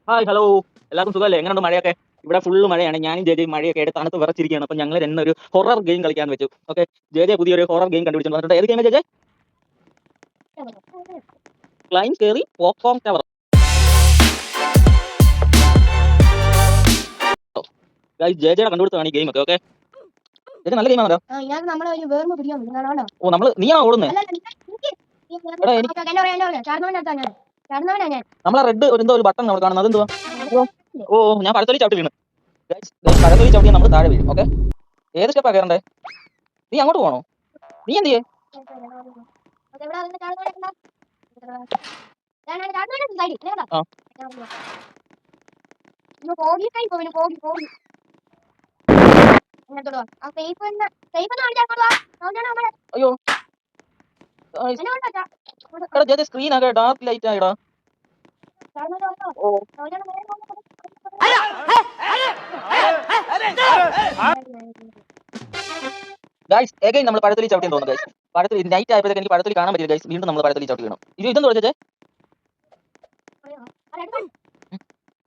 Hi hello, എല്ലാവർക്കും സുഖമല്ലേ? എങ്ങനെയുണ്ട് മഴയൊക്കെ? ഇവിടെ ഫുള്ള് മഴയാണ്. ഞാനും ജെജയും മഴയൊക്കെ ആയിട്ട് തണുത്ത് വിറച്ചിരിക്കുകയാണ്. അപ്പം ഞങ്ങൾ രണ്ടൊരു ഹൊറർ ഗെയിം കളിക്കാൻ വെച്ചു. ഓക്കെ, ജെജെ പുതിയൊരു ഹൊറർ ഗെയിം കണ്ടുപിടിച്ചിട്ടുണ്ട്. എന്നിട്ട് ഏത് ഗെയിം ജെജെ? ക്ലൈം കയറി പോപ്കോൺ ടവർ. ജെജയുടെ കണ്ടുപിടുത്തമാണ് ഈ ഗെയിം ഒക്കെ. ഓക്കെ, ജെജെ നല്ല ഗെയിമാണല്ലോ. ഓ, നീയാ ഓടുന്നേ? നമ്മളെ റെഡ് എന്തോ ഒരു ബട്ടൺ നമ്മൾ കാണുന്നത്, അതെന്തുവാ? ഓ, ഞാൻ പഴത്തൊലി ചവിട്ടി വീണ്. പഴത്തൊലി ചവിട്ടി നമ്മൾ താഴെ വീഴും. ഓക്കെ, ഏത് സ്റ്റെപ്പാ കയറണ്ടേ? നീ അങ്ങോട്ട് പോകണോ? നീ എന്ത് ചെയ്യേ? അയ്യോ, എടാ സ്ക്രീൻ ആകെ ഡാർക്ക് ലൈറ്റ് ആയിടാ. ഓ, ഗൈസ് എഗൈൻ നമ്മൾ പഴത്തൊലി ചവിട്ടി തോന്നുന്നു. ഗൈസ് പഴത്തൊലി നൈറ്റ് ആയപ്പോഴത്തേക്ക് എനിക്ക് പഴത്തൊലി കാണാൻ പറ്റില്ല. ഗൈസ് വീണ്ടും നമ്മൾ പഴത്തൊലി ചവിട്ടി വീണം. ഇതെന്ത് ചോദിച്ചേ?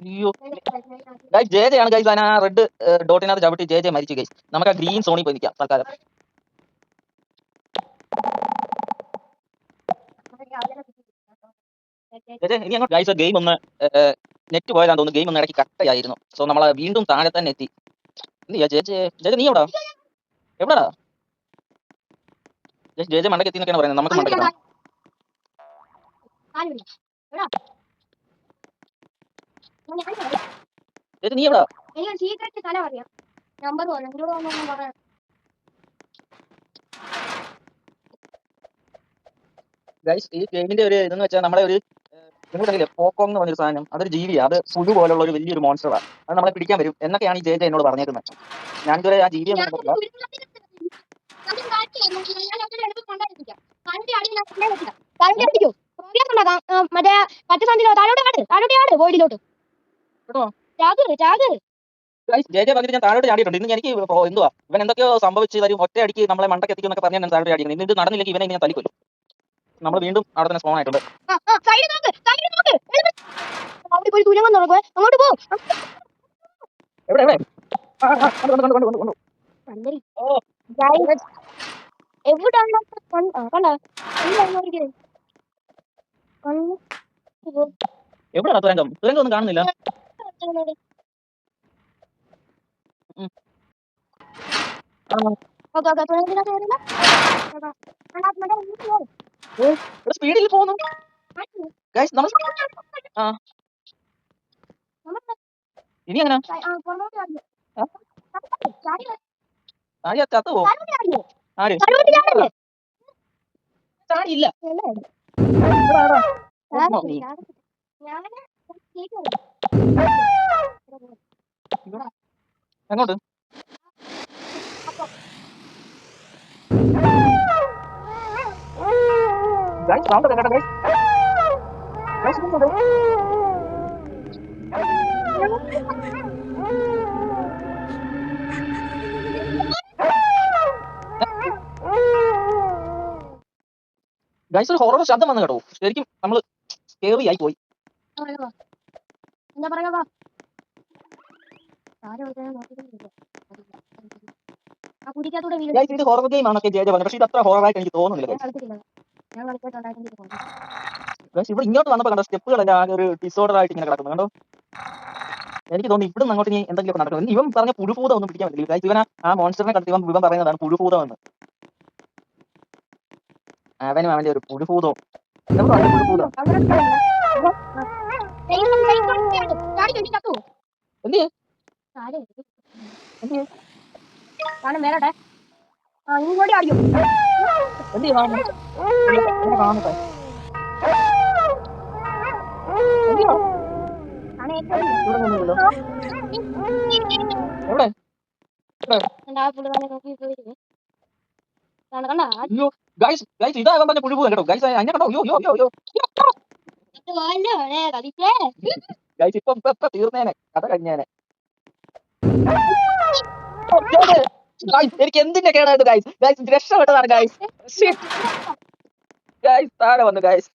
അയ്യോ, ഗൈസ് ജെ ആണ് ഗൈസ്. ആ റെഡ് ഡോട്ടിനകത്ത് ചവിട്ടി ജെ മരിച്ചു. ഗൈസ് നമുക്ക് ആ ഗ്രീൻ സോണിൽ പോയി നിൽക്കാം തൽക്കാലം. ഇനി അങ്ങോട്ട് ഗൈസ് ഗെയിം ഒന്ന് നെറ്റ് പോയതാന്ന് തോന്നുന്നു. ഗെയിം ഒന്ന് ഇടയ്ക്ക് കട്ടയായിരുന്നു. സോ നമ്മൾ വീണ്ടും താഴെ തന്നെ എത്തി. ഇല്ല ജെ നീ എവിടാ? ജെ മണ്ടക്ക് എത്തി എന്നൊക്കെയാണ് പറയുന്നത്. നമുക്ക് മണ്ടക്കെത്താം. നീ എവിടാ? ഗൈസ് ഈ ഗെയിമിന്റെ ഒരു ഇതെന്ന് വെച്ചാൽ നമ്മുടെ ഒരു നിങ്ങൾക്കറിയില്ലേ പോക്കോങ് എന്ന് പറഞ്ഞൊരു സാധനം, അതൊരു ജീവിയാണ്. അത് പുഴു പോലുള്ള ഒരു വലിയൊരു മോൺസ്റ്ററാണ്. അത് നമ്മളെ പിടിക്കാൻ വരും എന്നൊക്കെയാണ് ഈ ജെ എന്നോട് പറഞ്ഞേക്കുന്നത്. ഞാനിതുവരെ ആ ജീവിയെ ഒന്നും കണ്ടില്ല. മറ്റേ പച്ചസന്ധിയിലോ താഴോട്ട് ബോർഡിലോട്ട് ജെ പകുതി ഞാൻ താഴോട്ട് ചാടിയിട്ടുണ്ട്. ഇന്ന് എനിക്ക് എന്തുവാ ഇവൻ എന്തൊക്കെയോ സംഭവിച്ച് വരും, ഒറ്റ അടിക്ക് നമ്മളെ മണ്ടക്ക് എത്തിക്കും എന്നൊക്കെ പറഞ്ഞാൽ ഞാൻ താഴോട്ട് ചാടിക്കുന്നത്. ഇന്ന് ഇത് നടന്നില്ലെങ്കിൽ ഇവനെ ഞാൻ തല്ലിക്കൊല്ലും. നമ്മൾ വീണ്ടും അവിടെ തന്നെ സ്പോൺ ആയിട്ടുണ്ട്. എവിടെ എവിടെ? എവിടെയാണ് തുരങ്കം? തുരങ്കം ഒന്നും കാണുന്നില്ല. സ്പീഡിൽ പോകുന്നു. ഇനി എങ്ങനെ ചത്തു പോകും? ആര് ചാടിയില്ല? എങ്ങോട്ട്? സൗണ്ട് കേട്ടോ ഗൈസ്. ഗൈസ് ഒരു ഹൊറർ ശബ്ദം വന്നു കേട്ടോ. ശരിക്കും നമ്മള് സ്കേറി ആയി പോയി. ഇത് ഹൊറർ ഗെയിം ആണൊക്കെ ജെ പറഞ്ഞു, പക്ഷെ ഇത് അത്ര ഹൊററായിട്ട് എനിക്ക് തോന്നുന്നില്ല. ഇവിടെ ഇങ്ങോട്ട് വന്നപ്പോൾ കണ്ടോ സ്റ്റെപ്പുകളെല്ലാം ആകെ ഒരു ഡിസോർഡർ ആയിട്ട് ഇങ്ങനെ കിടക്കുന്നു കണ്ടോ. എനിക്ക് തോന്നി ഇവിടെ അങ്ങോട്ട് ഇനി എന്തെങ്കിലും നടക്കണം. ഇവൻ പറഞ്ഞ പുഴുഭൂതം ഒന്നും പിടിക്കാൻ പറ്റില്ല. ഇവൻ ആ മോൺസ്റ്ററിനെ കണ്ടിട്ട് ഇവൻ പറയുന്നതാണ് പുഴുഭൂതം എന്ന്. അവനും അവന്റെ ഒരു പുഴുഭൂതവും. പുഴുഭൂതം മേലോട്ടെ ഇങ്ങോട്ട് അടിക്കും. ഇതാ പറഞ്ഞ പുഴുഭൂതം കേട്ടോ ഗൈസ്. അതിനെ കണ്ടോ? ഗൈസ് ഇപ്പൊ തീർന്നേനെ, കഥ കഴിഞ്ഞേനെ. എനിക്ക് എന്തിന്റെ കേടായിട്ട് ഗൈസ് രക്ഷപ്പെട്ടതാണ് ഗൈസ്. താഴെ വന്നു ഗൈസ്.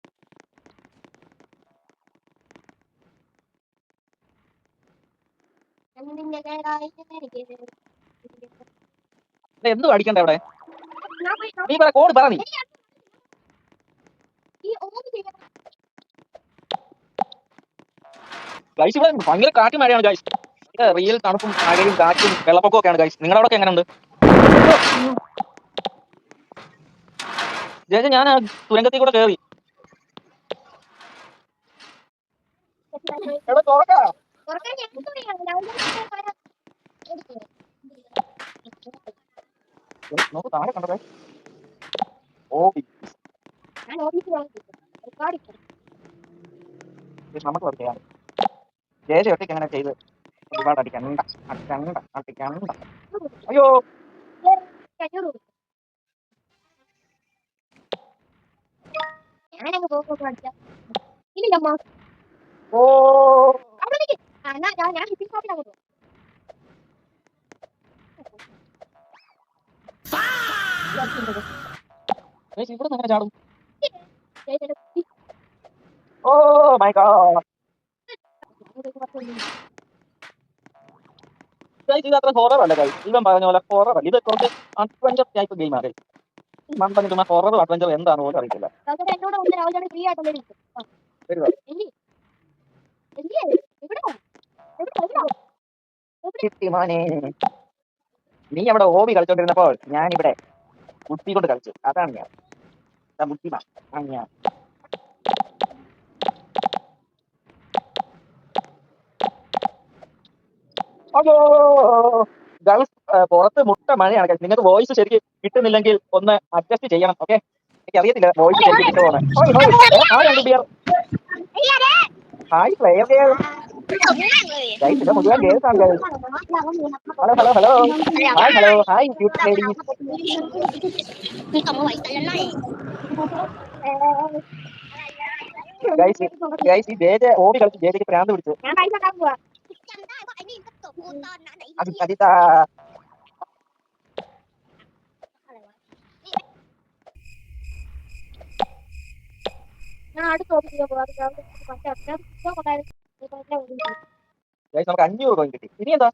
എന്ത് അടിക്കണ്ടേ അവിടെ? നീ പറ, കോഡ് പറ നീ. ഗൈസ് ഇവിടെ ഭയങ്കര കാറ്റും മഴയാണ് ഗൈസ്. ഇത് റിയൽ തണുപ്പും മഴയും കാറ്റും വെള്ളപ്പൊക്കവും ഒക്കെയാണ് ഗൈസ്. നിങ്ങളുടെ അവിടെ എങ്ങനെയുണ്ട്? ജയ ഞാൻ ആ തുരങ്കത്തിൽ കൂടെ കയറി. എടാ തുറക്കാ. നോക്ക് താഴെ കണ്ടത്. ഓബി നമുക്ക് പറയാം. ജയ ഒറ്റയ്ക്ക് എങ്ങനെ ചെയ്ത് ഒരുപാട് അടിക്കണ്ട അടിക്കണ്ട അടിക്കണ്ട. അയ്യോ ഞാനങ്ങ് പോകുമ്പോ അടിക്കാം. ഇല്ലമ്മ ഓ അവിടെ നിൽക്ക്. ഞാൻ ഷിപ്പിംഗ് ഷോപ്പിലാണ് പോകും. ഇവിടെ നിന്ന് എങ്ങനെ ചാടും? Oh my god. ഇത് അത്ര ഹൊറർ അല്ല ഗൈസ്. ഇവൻ പറഞ്ഞ പോലെ ഹൊറർ അല്ല. ഇത് കുറച്ച് അഡ്വഞ്ചർ ടൈപ്പ് ഗെയിമാണ് ഗൈസ്. മണ്ടൻ ചുമ്മാ ഹൊറർ അഡ്വഞ്ചർ എന്താണെന്ന് പോലും അറിയില്ല. എന്നോട് ഒന്ന് രാവിലെ ഫ്രീ ആയിട്ടുള്ള നീ അവിടെ ഓബി കളിച്ചോണ്ടിരുന്നപ്പോൾ ഞാനിവിടെ ബുദ്ധി കൊണ്ട് കളിച്ചു. അതാണ് ഞാൻ ബുദ്ധിമാ. ഞാൻ അയ്യോ ഗൾഫ് പുറത്ത് മുട്ട മഴയാണ് ഗൈസ്. നിങ്ങൾക്ക് വോയിസ് ശരിക്ക് കിട്ടുന്നില്ലെങ്കിൽ ഒന്ന് അഡ്ജസ്റ്റ് ചെയ്യണം. ഓക്കെ, എനിക്ക് അറിയത്തില്ല വോയിസ് ശരിക്ക് കിട്ടുമോന്ന്. ആരാണ് ബിയർ? Hi player girl guys. ഇത് മുഴുവൻ ഗേൾസ് ആണ് guys. Hello hello hello hi hello hi cute ladies. Guys guys ഈ ജെ ഓടി കളിച്ച് ജെക്ക് പ്രാന്ത് പിടിച്ചു. ഞാൻ പൈസ ഉണ്ടാക്കാൻ പോവാ. അജിത ഞാൻ അടുത്ത് ഓഫീസിൽ പോവാ. ഗൈസ് നമുക്ക് 500 കോയിൻ കിട്ടി. ഇനി എന്താ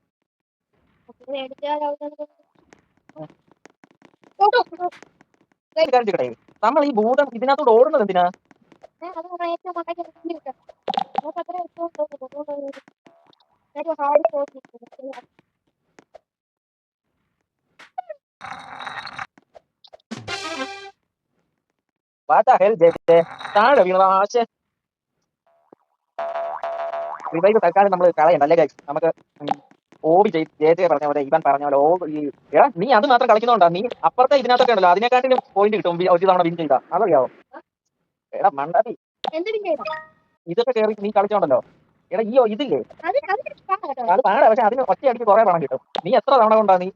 കാര്യം ചെയ്യട്ടെ? നമ്മൾ ഈ ഭൂതം ഇതിനകത്തോട് ഓടുന്നത് എന്തിനാ? വാട്ട് ദ ഹെൽ ജെ താഴെ വീണതാ. ആശേ റിവൈവ് തൽക്കാലം നമ്മൾ കളയണ്ട അല്ലേ ഗൈസ്. നമുക്ക് ഓബി ജെ പറഞ്ഞ പോലെ ഇവൻ പറഞ്ഞ പോലെ എടാ നീ അത് മാത്രം കളിക്കുന്നോണ്ടാ. നീ അപ്പുറത്തെ ഇതിനകത്തൊക്കെ ഉണ്ടല്ലോ അതിനെക്കാട്ടിലും പോയിന്റ് കിട്ടും ഒരു തവണ വിൻ ചെയ്താ. അതറിയാവോ? എടാ മണ്ടാതി ഇതൊക്കെ കയറി നീ കളിച്ചോണ്ടല്ലോ. എടാ ഈ ഇതില്ലേ അത് പാടാ. പക്ഷെ അതിന് ഒറ്റയടിക്ക് കുറെ പണം കിട്ടും. നീ എത്ര തവണ കൊണ്ടാ നീ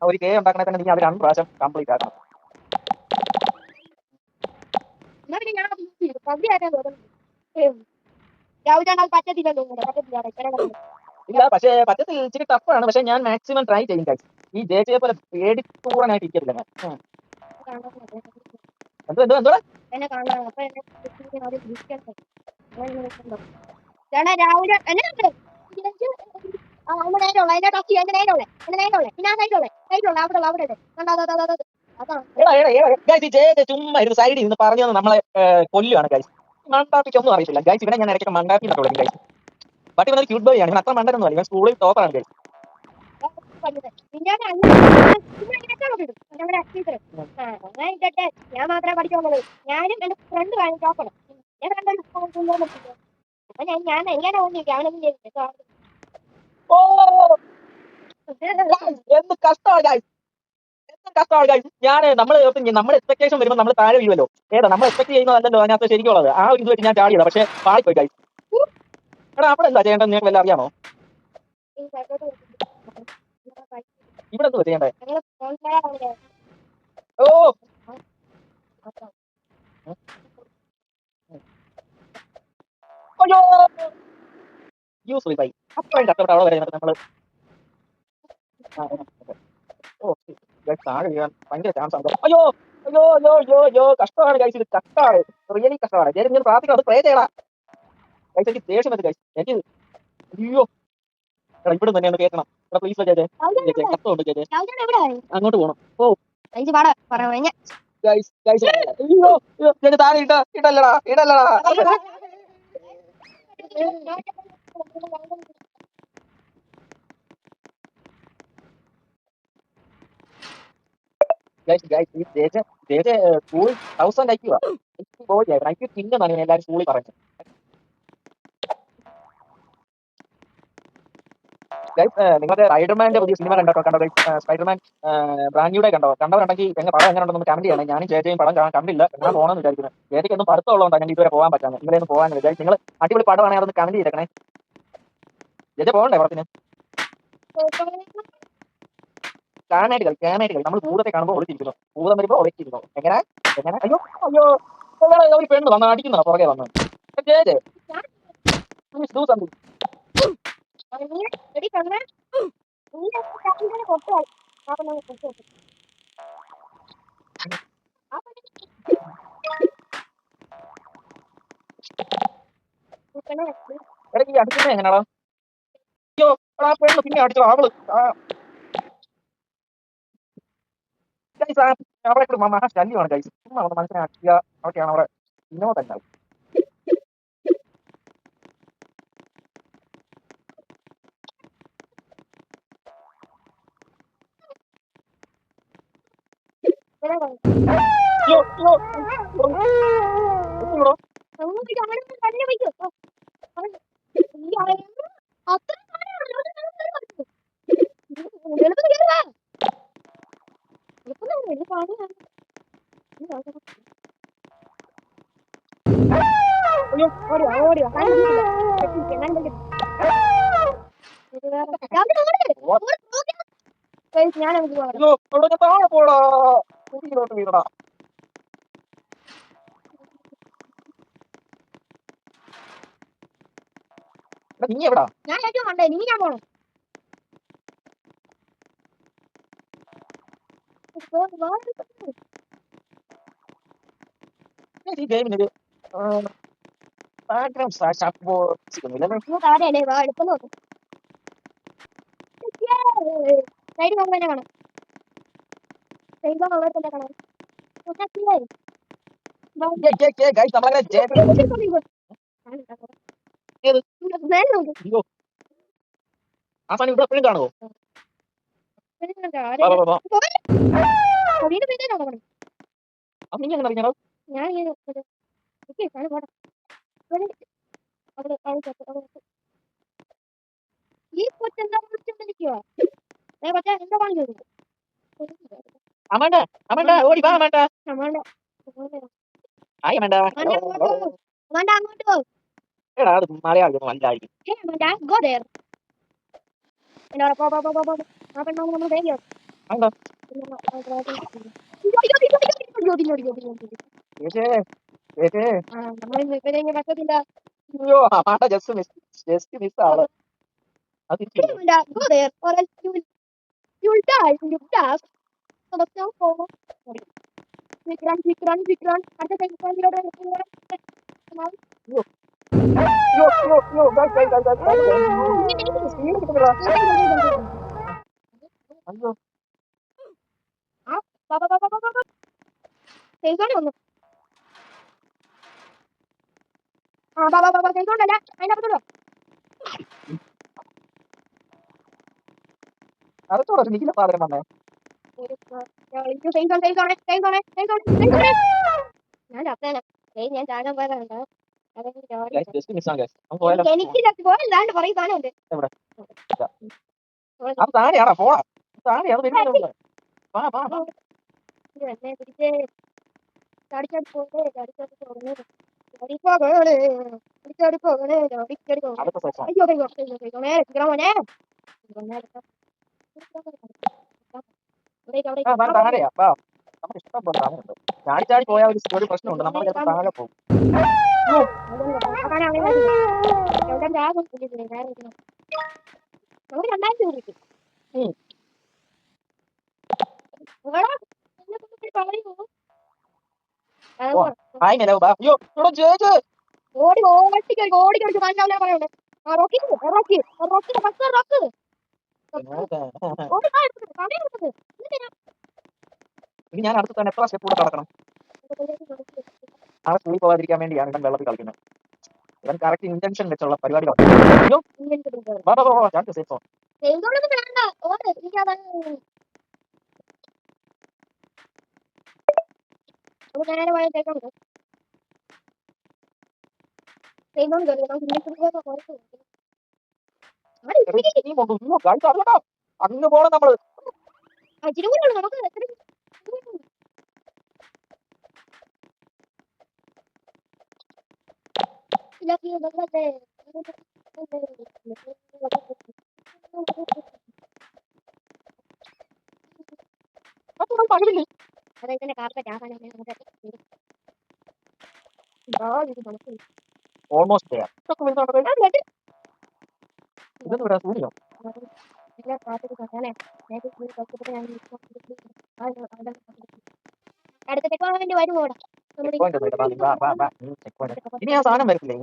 ഒരു കെ ഉണ്ടാക്കണേ തന്നെ നീ അത് 2 പ്രാവശ്യം കംപ്ലീറ്റ് ആക്കണം. ഇല്ല പക്ഷേ പറ്റത്തിൽ ഇച്ചിരി ടഫാണ്. പക്ഷെ ഞാൻ മാക്സിമം ട്രൈ ചെയ്യും ഗൈസ്. ഈ ജെ പോലെ പേടിക്കൂടാനായിട്ട് ഇരിക്കത്തില്ല ഞാൻ. എന്തോടാ രാവിലെ ചുമ്മാ ഇരുന്ന് സൈഡിൽ നിന്ന് പറഞ്ഞു നമ്മളെ കൊല്ലുകയാണ് ഗൈസ്. മണ്ടാപ്പിക്ക് ഒന്നും അറിയത്തില്ല ഗൈസ്. ഇവിടെ ഞാൻ ഇടയ്ക്ക് മണ്ടാപ്പി എന്നൊക്കെ വിളിക്കും ഗൈസ്. ബട്ട് ഇവനൊരു ക്യൂട്ട് ബോയ് ആണ്. ഇവൻ അത്ര മണ്ടനൊന്നും അല്ല. ഇവൻ സ്കൂളിൽ ടോപ്പറാണ് ഗൈസ്. ഞാൻ മാത്രമേ പഠിച്ചോളൂ. ഞാനും എന്റെ ഫ്രണ്ട് ടോപ്പർ. ഞാൻ എങ്ങനെ തോന്നിയിരിക്കും അവനൊന്നും ചെയ്തിട്ട്. ഓ എന്ത് കഷ്ടമാണ് ഗൈസ്. കഷ്ടമാണ് ഗൈസ്. ഞാൻ നമ്മുടെ എക്സ്പെക്ടേഷൻ വരുമ്പോൾ നമ്മൾ താഴെ വീഴുമല്ലോ. ഏതാ നമ്മൾ എക്സ്പെക്ട് ചെയ്യുന്നതല്ലോ അതിനകത്ത് ശരിക്കുള്ളത്. ആ ഒരു ഇത് വെച്ച് ഞാൻ ചാടിയതാ. പക്ഷെ പാളിപ്പോയി ഗൈസ്. എടാ അവിടെ എന്താ ചെയ്യേണ്ടത് നിങ്ങൾക്ക് വല്ല അറിയാമോ? ഇവിടെ എന്താ ചെയ്യണ്ടേ? ഓ അയ്യോ യൂസ് ബൈ അത്രയും കഷ്ടപ്പെട്ട അവിടെ വരെ നമ്മള് താഴെ വീഴാൻ ഭയങ്കര ചാൻസ് ആണ്. അയ്യോ അയ്യോ അയ്യോ അയ്യോ അയ്യോ കഷ്ടമാണ് ഗൈസ്. ഇത് കഷ്ടമാണ്, റിയലി കഷ്ടമാണ്. ഞാൻ പ്രാർത്ഥിക്കണം അത് പ്രേ ചെയ്യടാ ഗൈസ്. എനിക്ക് ദേഷ്യം വരും ഗൈസ്. എനിക്ക് അയ്യോ എടാ ഇവിടെ തന്നെ ഒന്ന് കേൾക്കണം. എടാ പ്ലീസ് ചേച്ചേ, ചേച്ചേ കത്തുണ്ട് ചേച്ചേ, അങ്ങോട്ട് പോകണം. ഓ ഗൈസ് ഗൈസ്, അയ്യോ ചേച്ചി താഴെ ഇടല്ലടാ ഇടല്ലടാ. ഗൈസ് ഗൈസ്, ഈ ചേച്ചേ ചേച്ചേ സ്കൂളിൽ 1000 അയക്കുക. പോയി എനിക്ക് പിന്നെന്നാണ് എല്ലാവരും സ്കൂളിൽ പറയുന്നത്. ഗൈസ് നിങ്ങളുടെ സ്പൈഡർമാന്റെ പുതിയ സിനിമ കണ്ടോ ഗൈസ്? സ്പൈഡർമാൻ ബ്രാൻഡ്യുടെ കണ്ടവരുണ്ടെങ്കിൽ എങ്ങനെ പടം എങ്ങനെ ഉണ്ടെന്ന് കമന്റ് ചെയ്യണം. ഞാനും ചേച്ചിയും പടം കണ്ടില്ല, ഞാൻ പോകണമെന്ന് വിചാരിക്കുന്നത്. ചേച്ചിക്ക് ഒന്നും പഠിത്തമുള്ളതുകൊണ്ടാണ് ഞാൻ ഇതുവരെ പോകാൻ പറ്റാന്ന്. ഇന്നലെ ഒന്ന് പോകാൻ വിചാരിച്ചു. നിങ്ങൾ അടിപൊളി പടമാണെങ്കിൽ അതൊന്ന് കമന്റ് ചെയ്തേക്കണേ. ചേച്ചി പോകണ്ടേ പടത്തിന്? കാണാനായിട്ട് കളി നമ്മൾ ഭൂതത്തെ കാണുമ്പോൾ ഒളിച്ചിരിക്കുന്നു, ഭൂതം വരുമ്പോൾ ഒളിച്ചിരിക്കുന്നു. എങ്ങനെ എങ്ങനെ? അയ്യോ അയ്യോ, ഒരു പെണ്ണ് വന്ന് അടിക്കുന്നോ പുറകെ വന്ന്. ചേച്ചേ പ്ലീസ് ഡു സംതിങ്. ഇടയ്ക്ക് ഈ അടിക്കുന്നത് എങ്ങനെയാണോ? അയ്യോ എടാ പെണ്ണ് പിന്നെ അടിച്ചോ അവള്. ഗൈസ് അവളെ കൂടെ മഹാ ശല്യമാണ് ഗൈസ്. ചുമ്മാ ഒന്ന് മനസ്സിനെ അടിക്കുക, അതൊക്കെയാണ് അവിടെ വിനോദം. താഴെ പോടാ, കുടിയിലോട്ട് വീടടാ. നീ എവിടാ? ഞാൻ ഏറ്റവും കണ്ടേ നീ ഞാൻ പോണം. ഈ ഗെയിമിനൊരു ബാക്ക്ഗ്രൗണ്ട് താഴെയല്ലേ എടുത്തു നോക്കും. സൈഡ് നോക്കുമ്പോ തന്നെ കാണാം. സൈഡ് നോക്കുമ്പോ തന്നെ കാണാം. ആ സാധനം ഇവിടെ എപ്പോഴും കാണുമോ? അത് നീ എങ്ങനെ അറിഞ്ഞോ? ഈ കൊച്ചെന്താ വിളിച്ചോണ്ടിരിക്കുവാ? പക്ഷേ എന്താ കാണിച്ചത്? അമണ്ട അമണ്ട ഓടി വാ അമണ്ട. ഹായ് അമണ്ട. അങ്ങോട്ട് പോ. എടാ അത് മലയാളം അല്ലായിരിക്കും. Go there. എന്നോട് പോ പോ പോ പോ പോ. ആ പെണ്ണോട് നമ്മൾ വേഗം. അമണ്ട. നമ്മൾ ഇവരെങ്ങനെ പറ്റത്തില്ല. അയ്യോ അമണ്ട ജസ്റ്റ് മിസ് ആവണം. അത് Go there or else you will die in your task. So let's go forward. Quick run. At the same time, you don't yo guys. അയ്യോ ചെയ്തോണ്ട് ചെയ്തോണ്ടല്ല അതിനകത്തുള്ളൂ. അതൊക്കെ നിഖില സാധനം വന്നേ. ഞാൻ ചത്തേനെ. ഞാൻ ചാകാൻ പോയതാണ്. എനിക്ക് പോയല്ലാണ്ട് പറയും സാധനമുണ്ട്. അത് താഴെയാണോ? പോടാ താഴെ അത് വരുന്നുണ്ട്. എന്നെ പിടിച്ചേ ചാടിച്ചാടി പോകണേ. താഴെയാ നമുക്ക് ഇഷ്ടം പോലെ താഴെയുണ്ട്. ചാടി പോയാൽ ഒരു പ്രശ്നമുണ്ട്, നമ്മൾ ചിലപ്പോൾ താഴെ പോകും. ഓടി ഓടിക്കളിച്ച് മനസ്സിലാവില്ല പറയുന്നത്. ആ Rocky Rocky Rocky rock rock ഓടി സമയം എടുത്തത് ഇനി ഞാൻ അടുത്ത് തന്നെ എത്ര സ്റ്റെപ്പ് കൂടെ കടക്കണം? ആ സ്കൂളിൽ പോകാതിരിക്കാൻ വേണ്ടിയാണ് ഇവൻ വെള്ളത്തിൽ കളിക്കുന്നത്. ഇവൻ കറക്റ്റ് ഇന്റൻഷൻ വെച്ചുള്ള പരിപാടികളാണ്. അയ്യോ വാ വാ വാ ചാൻസ് സേഫ് സോൺ. ചെയ്തോളൊന്നും വേണ്ട ഓട് എനിക്കതാണ് നമുക്ക് നേരെ പോയ കേൾക്കാം ചെയ്തോണ്ട് അങ്ങ് പോണം നമ്മള്. ചിരുമുള്ളൂ നമുക്ക് പകലില്ലേ അതായത് കാർപ്പറ്റ് ആകാൻ ഓൾമോസ്റ്റ് ഇതെന്ന് പറയാ സൂര്യോ അടുത്ത ചെക്ക് വേണ്ടി വരുമോ ഇനി ആ സാധനം വരത്തില്ലേ?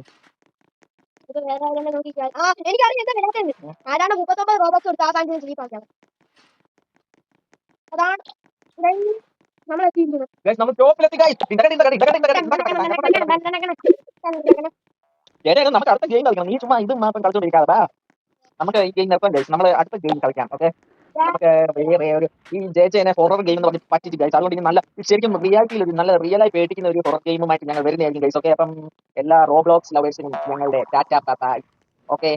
നോക്കിക്കാൻ ആ എനിക്കറിയാം എന്താ വരാത്തത് ആരാണ് 39 റോബോട്ട്സ് കൊടുത്ത് ആ സാധനം സ്ലീപ്പ് ആക്കിയത് അതാണ് നമ്മൾ എത്തിയിരിക്കുന്നത് Guys, നമ്മൾ ടോപ്പിലെത്തി guys. ചേട്ടാ നമുക്ക് അടുത്ത ഗെയിം കളിക്കണം. നീ ചുമ്മാ ഇത് മാത്രം കളിച്ചോണ്ടിരിക്കാതെ ബാ. നമുക്ക് ഈ ഗെയിം നിർത്താൻ ഗൈസ്. നമ്മൾ അടുത്ത ഗെയിം കളിക്കാം. ഓക്കെ നമുക്ക് വേറെ ഒരു ഈ ജെജെനെ ഹൊറർ ഗെയിം എന്ന് പറഞ്ഞ് പറ്റിച്ച് ഗൈസ്. അതുകൊണ്ട് ഇനി നല്ല ശരിക്കും റിയാലിറ്റിയിൽ ഒരു നല്ല റിയലായി പേടിക്കുന്ന ഒരു ഹൊറർ ഗെയിമുമായിട്ട് ഞങ്ങൾ വരുന്നതായിരിക്കും ഗൈസ്. ഓക്കെ അപ്പം എല്ലാ റോബ്ലോക്സ് ലവേഴ്സിനും ഞങ്ങളുടെ ടാറ്റ ബൈ. ഓക്കെ